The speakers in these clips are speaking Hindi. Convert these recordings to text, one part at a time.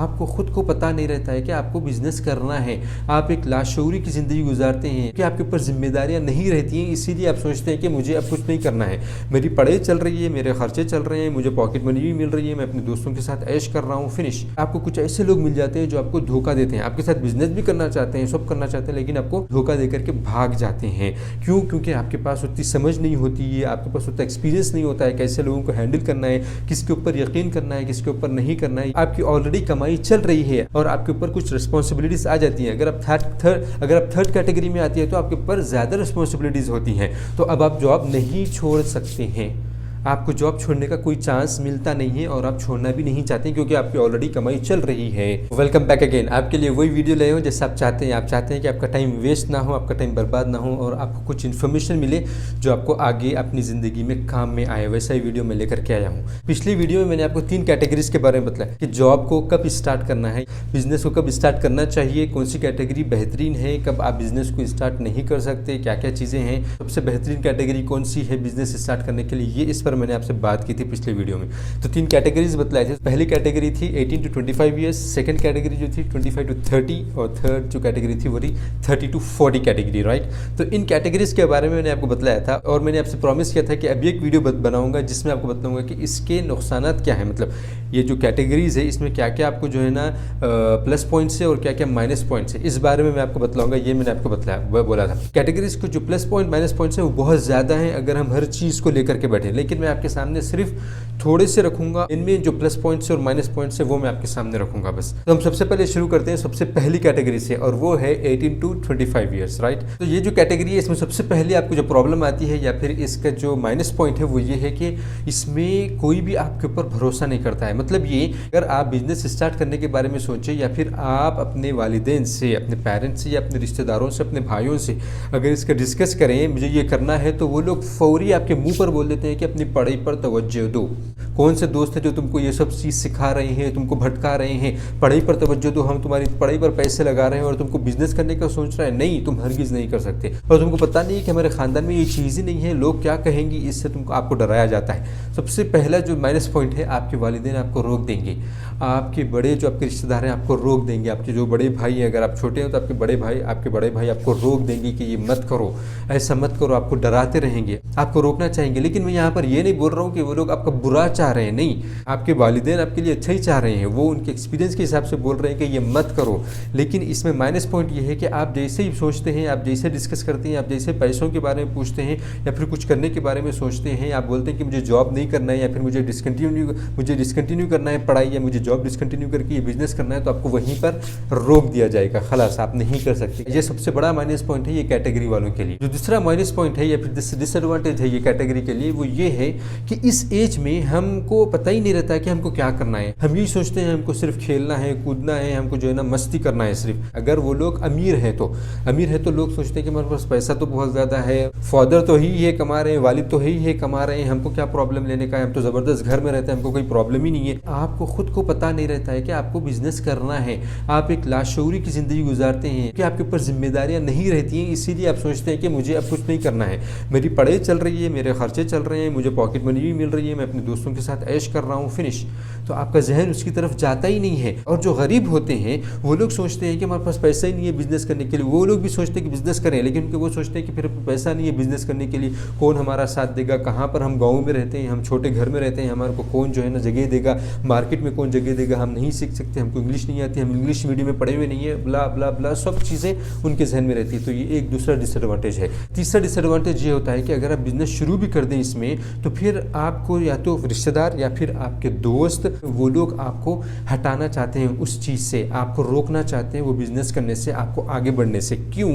आपको खुद को पता नहीं रहता है कि आपको बिजनेस करना है। आप एक लाशऊरी की ज़िंदगी गुजारते हैं कि आपके ऊपर जिम्मेदारियां नहीं रहती हैं, इसीलिए आप सोचते हैं कि मुझे अब कुछ नहीं करना है, मेरी पढ़ाई चल रही है, मेरे खर्चे चल रहे हैं, मुझे पॉकेट मनी भी मिल रही है, मैं अपने दोस्तों के साथ ऐश कर रहा हूँ, फिनिश। आपको कुछ ऐसे लोग मिल जाते हैं जो आपको धोखा देते हैं, आपके साथ बिजनेस भी करना चाहते हैं, सब करना चाहते हैं, लेकिन आपको धोखा देकर के भाग जाते हैं। क्यों? क्योंकि आपके पास उतनी समझ नहीं होती है, आपके पास उतना एक्सपीरियंस नहीं होता है कैसे लोगों को हैंडल करना है, किसके ऊपर यकीन करना है, किसके ऊपर नहीं करना है। आपकी ऑलरेडी कमाई चल रही है और आपके ऊपर कुछ रिस्पॉन्सिबिलिटीज आ जाती हैं। अगर आप थर्ड कैटेगरी में आती है तो आपके ऊपर ज़्यादा रिस्पॉन्सिबिलिटीज़ होती हैं, तो अब आप जॉब नहीं छोड़ सकते हैं। आपको जॉब छोड़ने का कोई चांस मिलता नहीं है और आप छोड़ना भी नहीं चाहते क्योंकि आपकी ऑलरेडी कमाई चल रही है। Welcome back again. आपके लिए वही वीडियो लाए हो जैसे आप चाहते हैं। आप चाहते हैं कि आपका टाइम वेस्ट ना हो, आपका टाइम बर्बाद ना हो और आपको कुछ इन्फॉर्मेशन मिले जो आपको आगे अपनी ज़िंदगी में काम में आए। वैसा ही वीडियो मैं लेकर के आया हूँ। पिछली वीडियो में मैंने आपको 3 कैटेगरीज के बारे में बताया कि जॉब को कब स्टार्ट करना है, बिजनेस को कब स्टार्ट करना चाहिए, कौन सी कैटेगरी बेहतरीन है, कब आप बिजनेस को स्टार्ट नहीं कर सकते, क्या क्या चीज़ें हैं, सबसे बेहतरीन कैटेगरी कौन सी है बिजनेस स्टार्ट करने के लिए, ये इस पर मैंने आपसे बात की थी पिछले वीडियो में। तो 3 कैटेगरीज बतलाए थे। पहली कैटेगरी थी 18 to 25 ईयर्स, सेकंड कैटेगरी जो थी 25 to 30 और थर्ड जो कैटेगरी थी वो थी 30 to 40 कैटेगरी, राइट। तो इन कैटेगरीज के बारे में मैंने आपको बतलाया था और मैंने आपसे प्रॉमिस किया था कि अभी एक वीडियो बनाऊंगा जिसमें आपको बताऊंगा कि इसके नुकसानात क्या है, मतलब ये जो कैटेगरीज है इसमें क्या क्या आपको जो है ना प्लस पॉइंट्स है और क्या क्या माइनस पॉइंट्स है, इस बारे में मैं आपको बतलाऊंगा। ये मैंने आपको बोला था। कैटेगरीज को जो प्लस पॉइंट माइनस पॉइंट्स है वो बहुत ज़्यादा है अगर हम हर चीज़ को लेकर के बैठे, लेकिन मैं आपके सामने सिर्फ थोड़े से रखूंगा। इनमें जो प्लस पॉइंट्स और माइनस पॉइंट्स है वो मैं आपके सामने रखूंगा बस। तो हम सबसे पहले शुरू करते हैं सबसे पहली कैटेगरी से और वो है 18 to 25 ईयर्स, राइट। तो ये जो कैटेगरी है इसमें सबसे पहले आपको जो प्रॉब्लम आती है या फिर इसका जो माइनस पॉइंट है वो ये है कि इसमें कोई भी आपके ऊपर भरोसा नहीं करता है। मतलब ये अगर आप बिजनेस स्टार्ट करने के बारे में सोचें या फिर आप अपने वालिदैन से, अपने पेरेंट्स से या अपने रिश्तेदारों से, अपने भाइयों से अगर इसका डिस्कस करें मुझे ये करना है, तो वो लोग फौरी आपके मुंह पर बोल देते हैं कि अपनी पढ़ाई पर तवज्जो दो। कौन से दोस्त हैं जो तुमको ये सब चीज़ सिखा रहे हैं, तुमको भटका रहे हैं, पढ़ाई पर तवज्जो दो, हम तुम्हारी पढ़ाई पर पैसे लगा रहे हैं और तुमको बिजनेस करने का सोच रहा है, नहीं तुम हरगिज़ नहीं कर सकते। और तुमको पता नहीं है कि हमारे ख़ानदान में ये चीज़ ही नहीं है, लोग क्या कहेंगी, इससे तुमको आपको डराया जाता है। सबसे पहला जो माइनस पॉइंट है, आपके वालिदैन आपको रोक देंगे, आपके बड़े जो आपके रिश्तेदार हैं आपको रोक देंगे, आपके जो बड़े भाई हैं, अगर आप छोटे हैं तो आपके बड़े भाई आपको रोक देंगे कि ये मत करो, ऐसा मत करो, आपको डराते रहेंगे, आपको रोकना चाहेंगे। लेकिन मैं यहाँ पर ये नहीं बोल रहा हूँ कि वो लोग आपका बुरा चाह रहे हैं, नहीं, आपके वालिदैन आपके लिए अच्छा ही चाह रहे हैं, वो उनके एक्सपीरियंस के हिसाब से बोल रहे हैं कि ये मत करो। लेकिन इसमें माइनस पॉइंट ये है कि आप जैसे ही सोचते हैं, आप जैसे डिस्कस करते हैं, आप जैसे पैसों के बारे में पूछते हैं या फिर कुछ करने के बारे में सोचते हैं, आप बोलते हैं कि मुझे जॉब नहीं करना है या फिर मुझे डिसकंटिन्यू करना है पढ़ाई या मुझे जॉब डिसकंटिन्यू करके ये बिजनेस करना है, तो आपको वहीं पर रोक दिया जाएगा, खलास आप नहीं कर सकते। ये सबसे बड़ा माइनस पॉइंट है ये कैटेगरी वालों के लिए। जो दूसरा माइनस पॉइंट है या फिर डिसएडवांटेज है ये कैटेगरी के लिए, वो ये है कि इस एज में हमको पता ही नहीं रहता है कि हमको क्या करना है। हम यही सोचते हैं हमको सिर्फ खेलना है, कूदना है, हमको जो है ना मस्ती करना है सिर्फ। अगर वो लोग अमीर है तो लोग सोचते हैं कि हमारे पास पैसा तो बहुत ज़्यादा है, फादर तो ही है कमा रहे हैं, वालिद तो ही है कमा रहे हैं, हमको क्या प्रॉब्लम लेने का है, हम तो ज़बरदस्त घर में रहते हैं, हमको कोई प्रॉब्लम ही नहीं है। आपको खुद को पता नहीं रहता है कि आपको बिजनेस करना है, आप एक लाशऊरी की ज़िंदगी गुजारते हैं कि आपके ऊपर जिम्मेदारियां नहीं रहती हैं, इसीलिए आप सोचते हैं कि मुझे अब कुछ नहीं करना है, मेरी पढ़ाई चल रही है, मेरे खर्चे चल रहे हैं, मुझे पॉकेट मनी भी मिल रही है, मैं अपने दोस्तों के साथ ऐश कर रहा हूँ, फिनिश। तो आपका जहन उसकी तरफ जाता ही नहीं है। और जो गरीब होते हैं वो लोग सोचते हैं कि हमारे पास पैसा ही नहीं है बिजनेस करने के लिए, वो लोग भी सोचते हैं कि बिजनेस करें, लेकिन उनके वो सोचते हैं कि फिर पैसा नहीं है बिजनेस करने के लिए, कौन हमारा साथ देगा, कहाँ पर हम गाँव में रहते हैं, हम छोटे घर में रहते हैं, हमारे को कौन जो है ना जगह देगा, मार्केट में कौन जगह देगा, हम नहीं सीख सकते, हमको इंग्लिश नहीं आती, हम इंग्लिश मीडियम में पढ़े हुए नहीं है, ब्ला ब्ला ब्ला सब चीज़ें उनके जहन में रहती है। तो ये एक दूसरा डिसएडवांटेज है। तीसरा डिसएडवांटेज ये होता है कि अगर आप बिजनेस शुरू भी कर दें इसमें, तो फिर आपको या तो रिश्तेदार या फिर आपके दोस्त वो लोग आपको हटाना चाहते हैं उस चीज़ से, आपको रोकना चाहते हैं वो बिजनेस करने से, आपको आगे बढ़ने से। क्यों?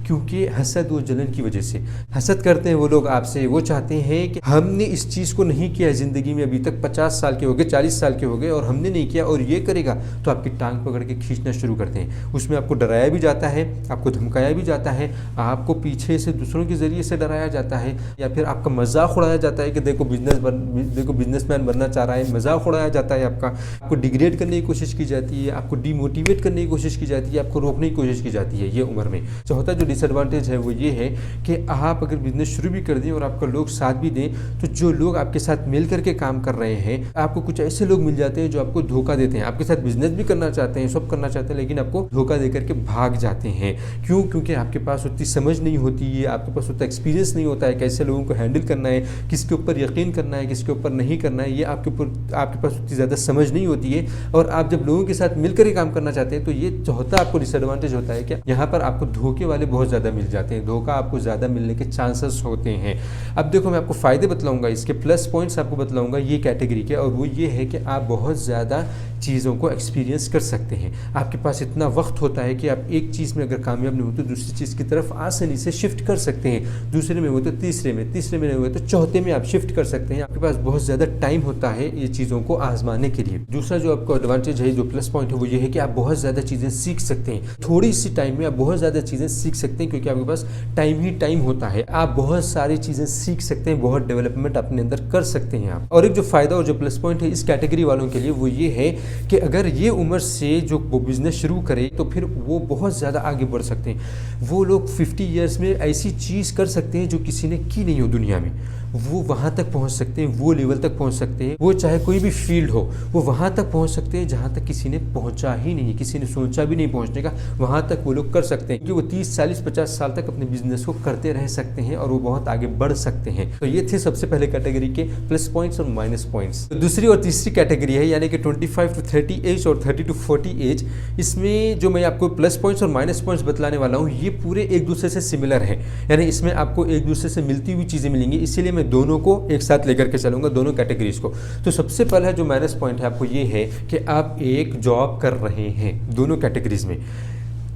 क्योंकि हसद व जलन की वजह से हसद करते हैं वो लोग आपसे। वो चाहते हैं कि हमने इस चीज़ को नहीं किया ज़िंदगी में, अभी तक 50 साल के हो गए, 40 साल के हो गए और हमने नहीं किया और ये करेगा, तो आपकी टांग पकड़ के खींचना शुरू करते हैं। उसमें आपको डराया भी जाता है, आपको धमकाया भी जाता है, आपको पीछे से दूसरों के ज़रिए से डराया जाता है या फिर आपका मजाक उड़ाया जाता है कि देखो बिजनेस बिजनेसमैन बनना चाह रहा है, मजाक उड़ाया जाता है आपका, आपको डिग्रेड करने की कोशिश की जाती है, आपको डीमोटिवेट करने की कोशिश की जाती है, आपको रोकने की कोशिश की जाती है ये उम्र में। चौथा जो डिसएडवांटेज है वो ये है कि आप अगर बिजनेस शुरू भी कर दें और आपका लोग साथ भी दें, तो जो लोग आपके साथ मिल करके काम कर रहे हैं, आपको कुछ ऐसे लोग मिल जाते हैं जो आपको धोखा देते हैं, आपके साथ बिजनेस भी करना चाहते हैं, सब करना चाहते हैं, लेकिन आपको धोखा दे करके भाग जाते हैं। क्यों? क्योंकि आपके पास उतनी समझ नहीं होती है, आपके पास उतना एक्सपीरियंस नहीं होता है कैसे लोगों को हैंडल करना है, किसके ऊपर यकीन करना है, किसके ऊपर नहीं करना है, ये आपके पास उतनी ज़्यादा समझ नहीं होती है। और आप जब लोगों के साथ मिलकर ही काम करना चाहते हैं, तो ये चौथा आपको डिसएडवांटेज होता है कि यहाँ पर आपको धोखे वाले बहुत ज़्यादा मिल जाते हैं, धोखा आपको ज़्यादा मिलने के चांसेस होते हैं। अब देखो, मैं आपको फ़ायदे बतलाऊंगा, इसके प्लस पॉइंट्स आपको बतलाऊंगा ये कैटेगरी के, और वो ये है कि आप बहुत ज़्यादा चीज़ों को एक्सपीरियंस कर सकते हैं। आपके पास इतना वक्त होता है कि आप एक चीज़ में अगर कामयाब नहीं हो तो दूसरी चीज़ की तरफ आसानी से शिफ्ट कर सकते हैं, दूसरे में हो तो तीसरे में, तीसरे में नहीं हुए तो चौथे में आप शिफ्ट कर सकते हैं। आपके पास बहुत ज़्यादा टाइम होता है ये चीज़ों को आजमाने के लिए। दूसरा जो आपको एडवांटेज है, जो प्लस पॉइंट है, वो ये है कि आप बहुत ज़्यादा चीज़ें सीख सकते हैं। थोड़ी सी टाइम में आप बहुत ज़्यादा चीज़ें सीख सकते हैं, क्योंकि आपके पास टाइम ही टाइम होता है। आप बहुत सारी चीज़ें सीख सकते हैं, बहुत डेवलपमेंट अपने अंदर कर सकते हैं आप। और एक जो फ़ायदा और जो प्लस पॉइंट है इस कैटेगरी वालों के लिए, वो ये है कि अगर ये उम्र से जो वो बिज़नेस शुरू करे तो फिर वो बहुत ज़्यादा आगे बढ़ सकते हैं। वो लोग 50 ईयर्स में ऐसी चीज़ कर सकते हैं जो किसी ने की नहीं हो दुनिया में, वो वहाँ तक पहुँच सकते हैं, वो लेवल तक पहुँच सकते हैं। वो चाहे कोई भी फील्ड हो, वो वहाँ तक पहुँच सकते हैं जहाँ तक किसी ने पहुँचा ही नहीं, किसी ने सोचा भी नहीं पहुँचने का, वहाँ तक वो लोग कर सकते हैं। क्योंकि वो 30, 40, 50 साल तक अपने बिजनेस को करते रह सकते हैं और वो बहुत आगे बढ़ सकते हैं। तो ये थे सबसे पहले कैटेगरी के प्लस पॉइंट्स और माइनस पॉइंट्स। तो दूसरी और तीसरी कैटेगरी है, यानी कि 25 to 30 एज और 30 to 40 एज। इसमें जो मैं आपको प्लस पॉइंट्स और माइनस पॉइंट्स बतलाने वाला हूँ, ये पूरे एक दूसरे से सिमिलर हैं, यानी इसमें आपको एक दूसरे से मिलती हुई चीज़ें मिलेंगी, इसीलिए दोनों को एक साथ लेकर के चलूंगा, दोनों कैटेगरीज को। तो सबसे पहला जो माइनस पॉइंट है आपको ये है कि आप एक जॉब कर रहे हैं दोनों कैटेगरीज में।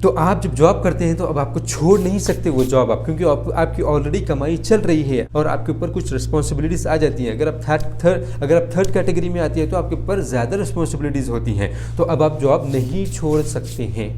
तो आप जब जॉब करते हैं तो अब आपको छोड़ नहीं सकते वो जॉब आप, क्योंकि आपकी ऑलरेडी कमाई चल रही है और आपके ऊपर कुछ रिस्पॉन्सिबिलिटीज़ आ जाती हैं। अगर आप थर्ड कैटेगरी में आती है तो आपके ऊपर ज़्यादा रिस्पॉन्सिबिलिटीज़ होती हैं, तो अब आप जॉब नहीं छोड़ सकते हैं।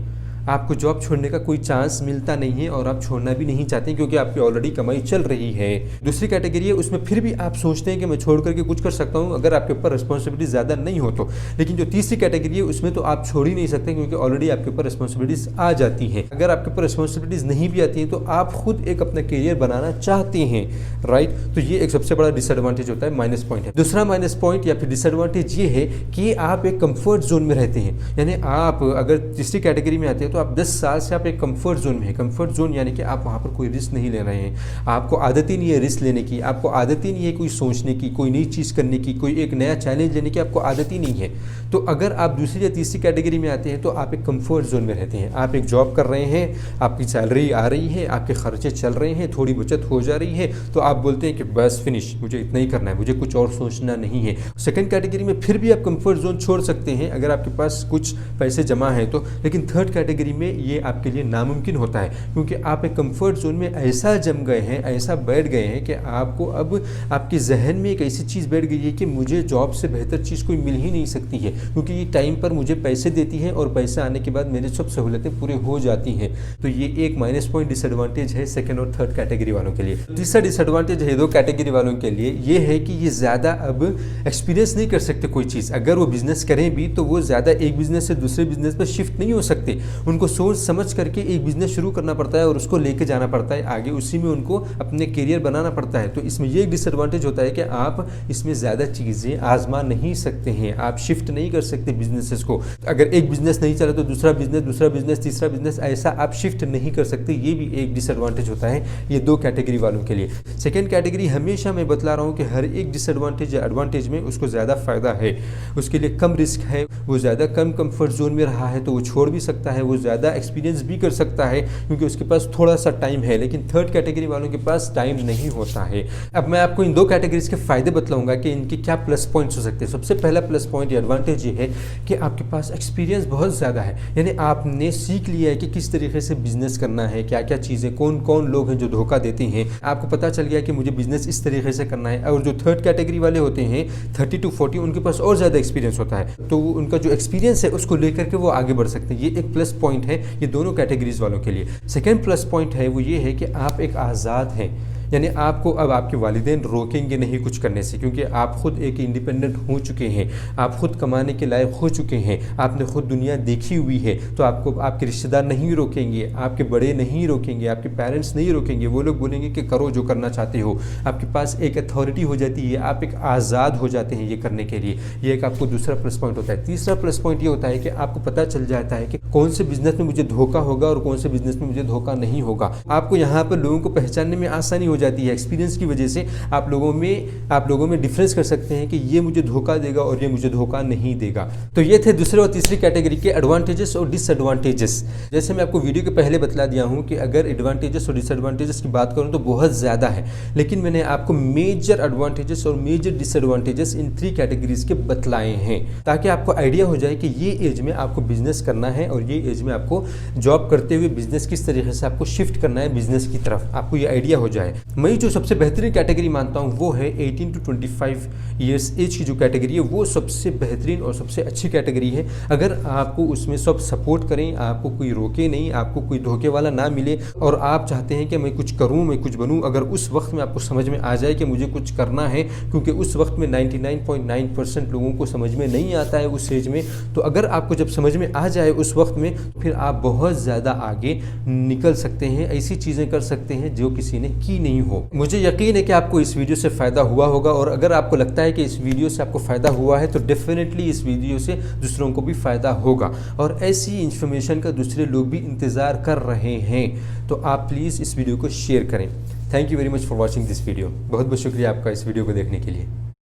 आपको जॉब छोड़ने का कोई चांस मिलता नहीं है और आप छोड़ना भी नहीं चाहते क्योंकि आपकी ऑलरेडी कमाई चल रही है। दूसरी कैटेगरी है, उसमें फिर भी आप सोचते हैं कि मैं छोड़ करके कुछ कर सकता हूं अगर आपके ऊपर रिस्पॉन्सिबिलिटी ज़्यादा नहीं हो तो। लेकिन जो तीसरी कैटेगरी है उसमें तो आप छोड़ ही नहीं सकते क्योंकि ऑलरेडी आपके ऊपर रिस्पॉन्सिबिलिटीज़ आ जाती हैं। अगर आपके ऊपर रिस्पॉन्सिबिलिटीज़ नहीं भी आती हैं तो आप खुद एक अपना करियर बनाना चाहते हैं, राइट। तो ये एक सबसे बड़ा डिसएडवांटेज होता है, माइनस पॉइंट है। दूसरा माइनस पॉइंट या फिर डिसएडवांटेज ये है कि आप एक कंफर्ट जोन में रहते हैं, यानी आप अगर तीसरी कैटेगरी में आते हैं तो आप 10 साल से आप एक कंफर्ट जोन में है। कंफर्ट जोन यानी कि आप वहाँ पर कोई रिस्क नहीं ले रहे हैं, आपको आदत ही नहीं है रिस्क लेने की, आपको आदत ही नहीं है कोई सोचने की, कोई नई चीज़ करने की, कोई एक नया चैलेंज लेने की आपको आदत ही नहीं है। तो अगर आप दूसरी या तीसरी कैटेगरी में आते हैं तो आप एक कंफर्ट जोन में रहते हैं। आप एक जॉब कर रहे हैं, आपकी सैलरी आ रही है, आपके खर्चे चल रहे हैं, थोड़ी बचत हो जा रही है, तो आप बोलते हैं कि बस फिनिश, मुझे इतना ही करना है, मुझे कुछ और सोचना नहीं है। सेकेंड कैटेगरी में फिर भी आप कंफर्ट जोन छोड़ सकते हैं अगर आपके पास कुछ पैसे जमा है तो, लेकिन थर्ड कैटेगरी में ये आपके लिए नामुमकिन होता है क्योंकि आप एक कंफर्ट जोन में ऐसा जम गए हैं, ऐसा बैठ गए हैं कि आपको अब आपके जहन में एक ऐसी चीज़ बैठ गई है कि मुझे जॉब से बेहतर चीज़ कोई मिल ही नहीं सकती है क्योंकि ये टाइम पर मुझे पैसे देती है और पैसा आने के बाद मेरी सब सहूलतें पूरी हो जाती हैं। तो ये एक माइनस पॉइंट डिसएडवांटेज है सेकेंड और थर्ड कैटेगरी वालों के लिए। तीसरा डिसएडवांटेज है दो कैटेगरी वालों के लिए, ये है कि ये ज़्यादा अब एक्सपीरियंस नहीं कर सकते कोई चीज़। अगर वो बिजनेस करें भी तो वो ज़्यादा एक बिजनेस से दूसरे बिजनेस पर शिफ्ट नहीं हो सकते, उनको सोच समझ करके एक बिजनेस शुरू करना पड़ता है और उसको लेके जाना पड़ता है आगे, उसी में उनको अपने करियर बनाना पड़ता है। तो इसमें ये एक डिसएडवांटेज होता है कि आप इसमें ज़्यादा चीज़ें आजमा नहीं सकते हैं, आप शिफ्ट नहीं कर सकते बिजनेसेस को। अगर एक बिजनेस नहीं चला तो दूसरा बिजनेस, तीसरा बिजनेस, ऐसा आप शिफ्ट नहीं कर सकते। ये भी एक डिसएडवांटेज होता है ये दो कैटेगरी वालों के लिए। सेकेंड कैटेगरी हमेशा मैं बतला रहा हूँ कि हर एक डिसएडवांटेज या एडवांटेज में उसको ज़्यादा फ़ायदा है, उसके लिए कम रिस्क है, वो ज़्यादा कम कंफर्ट जोन में रहा है तो वो छोड़ भी सकता है, वो ज़्यादा एक्सपीरियंस भी कर सकता है क्योंकि उसके पास थोड़ा सा टाइम है। लेकिन थर्ड कैटेगरी वालों के पास टाइम नहीं होता है। अब मैं आपको इन दो कैटेगरीज के फायदे बतलाऊंगा कि इनके क्या प्लस पॉइंट्स हो सकते हैं। सबसे पहला प्लस पॉइंट या एडवांटेज ये है कि आपके पास एक्सपीरियंस बहुत ज़्यादा है, यानी आपने सीख लिया है कि किस तरीके से बिजनेस करना है, क्या क्या चीज़ें, कौन कौन लोग हैं जो धोखा देते हैं, आपको पता चल गया कि मुझे बिजनेस इस तरीके से करना है। और जो थर्ड कैटेगरी वाले होते हैं 30 to 40, उनके पास और ज़्यादा एक्सपीरियंस होता है, तो उनका जो एक्सपीरियंस है उसको लेकर के वो आगे बढ़ सकते हैं। ये एक प्लस पॉइंट है ये दोनों कैटेगरीज वालों के लिए। सेकेंड प्लस पॉइंट है वो ये है कि आप एक आज़ाद हैं, यानी आपको अब आपके वालिदैन रोकेंगे नहीं कुछ करने से, क्योंकि आप खुद एक इंडिपेंडेंट हो चुके हैं, आप खुद कमाने के लायक हो चुके हैं, आपने खुद दुनिया देखी हुई है। तो आपको आपके रिश्तेदार नहीं रोकेंगे, आपके बड़े नहीं रोकेंगे, आपके पेरेंट्स नहीं रोकेंगे। वो लोग बोलेंगे कि करो जो करना चाहते हो। आपके पास एक अथॉरिटी हो जाती है, आप एक आज़ाद हो जाते हैं ये करने के लिए। ये एक आपको दूसरा प्लस पॉइंट होता है। तीसरा प्लस पॉइंट ये होता है कि आपको पता चल जाता है कि कौन से बिजनेस में मुझे धोखा होगा और कौन से बिजनेस में मुझे धोखा नहीं होगा। आपको यहाँ पर लोगों को पहचानने में आसानी हो जाती है। एक्सपीरियंस की वजह से आप लोगों में डिफरेंस कर सकते हैं कि ये मुझे धोखा देगा और ये मुझे धोखा नहीं देगा। तो ये थे दूसरे और तीसरी कैटेगरी के एडवांटेजेस और डिसएडवांटेजेस। जैसे मैं आपको वीडियो के पहले बतला दिया हूँ कि अगर एडवांटेजेस और डिसएडवांटेजेस की बात करूँ तो बहुत ज़्यादा है, लेकिन मैंने आपको मेजर एडवांटेजेस और मेजर डिसएडवांटेजेस इन 3 कैटेगरीज के बतलाए हैं, ताकि आपको आइडिया हो जाए कि ये एज में आपको बिजनेस करना है और ये एज में आपको जॉब करते हुए बिजनेस किस तरीके से आपको शिफ्ट करना है बिजनेस की तरफ, आपको ये आइडिया हो जाए। मैं जो सबसे बेहतरीन कैटेगरी मानता हूँ वो है 18 to 25 ईयर्स एज की जो कैटेगरी है, वो सबसे बेहतरीन और सबसे अच्छी कैटेगरी है। अगर आपको उसमें सब सपोर्ट करें, आपको कोई रोके नहीं, आपको कोई धोखे वाला ना मिले और आप चाहते हैं कि मैं कुछ करूं, मैं कुछ बनूं, अगर उस वक्त में आपको समझ में आ जाए कि मुझे कुछ करना है, क्योंकि उस वक्त में 99.9% लोगों को समझ में नहीं आता है उस एज में। तो अगर आपको जब समझ में आ जाए उस वक्त में, फिर आप बहुत ज़्यादा आगे निकल सकते हैं, ऐसी चीज़ें कर सकते हैं जो किसी ने की नहीं हो। मुझे यकीन है कि आपको इस वीडियो से फ़ायदा हुआ होगा, और अगर आपको लगता है कि इस वीडियो से आपको फ़ायदा हुआ है तो डेफिनेटली इस वीडियो से दूसरों को भी फ़ायदा होगा, और ऐसी इन्फॉर्मेशन का दूसरे लोग भी इंतज़ार कर रहे हैं। तो आप प्लीज़ इस वीडियो को शेयर करें। Thank you very much for watching this video. बहुत बहुत शुक्रिया आपका इस वीडियो को देखने के लिए।